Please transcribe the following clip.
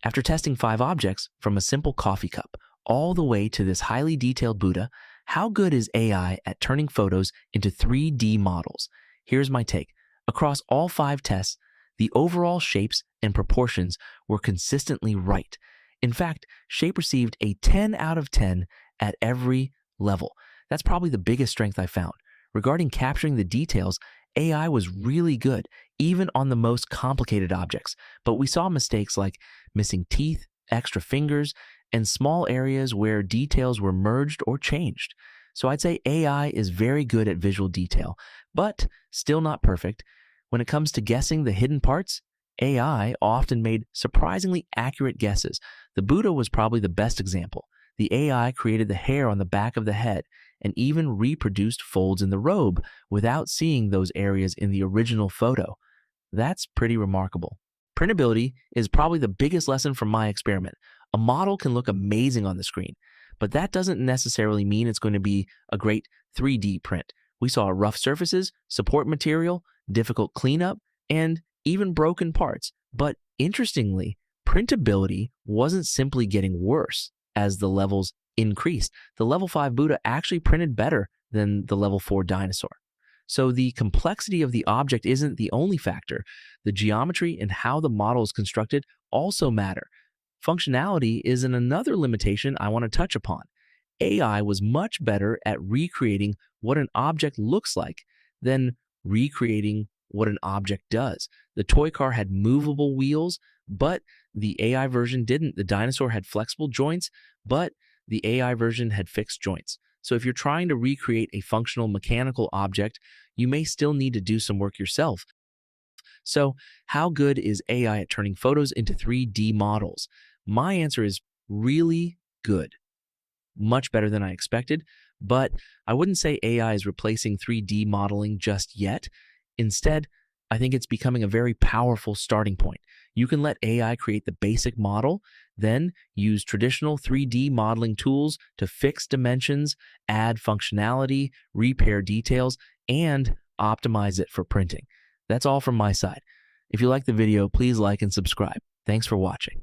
After testing 5 objects, from a simple coffee cup all the way to this highly detailed Buddha, how good is AI at turning photos into 3D models? Here's my take. Across all 5 tests, the overall shapes and proportions were consistently right. In fact, Shape received a 10 out of 10 at every level. That's probably the biggest strength I found. Regarding capturing the details, AI was really good, even on the most complicated objects, but we saw mistakes like missing teeth, extra fingers, and small areas where details were merged or changed. So I'd say AI is very good at visual detail, but still not perfect. When it comes to guessing the hidden parts, AI often made surprisingly accurate guesses. The Buddha was probably the best example. The AI created the hair on the back of the head and even reproduced folds in the robe without seeing those areas in the original photo. That's pretty remarkable. Printability is probably the biggest lesson from my experiment. A model can look amazing on the screen, but that doesn't necessarily mean it's going to be a great 3D print. We saw rough surfaces, support material, difficult cleanup, and even broken parts. But interestingly, printability wasn't simply getting worse as the levels increased. The level 5 Buddha actually printed better than the level 4 dinosaur. So the complexity of the object isn't the only factor. The geometry and how the model is constructed also matter. Functionality is another limitation I want to touch upon. AI was much better at recreating what an object looks like than recreating what an object does. The toy car had movable wheels, but the AI version didn't. The dinosaur had flexible joints, but the AI version had fixed joints. So if you're trying to recreate a functional mechanical object, you may still need to do some work yourself. So how good is AI at turning photos into 3D models? My answer is really good. Much better than I expected, but I wouldn't say AI is replacing 3D modeling just yet. Instead, I think it's becoming a very powerful starting point. You can let AI create the basic model, then use traditional 3D modeling tools to fix dimensions, add functionality, repair details, and optimize it for printing. That's all from my side. If you like the video, please like and subscribe. Thanks for watching.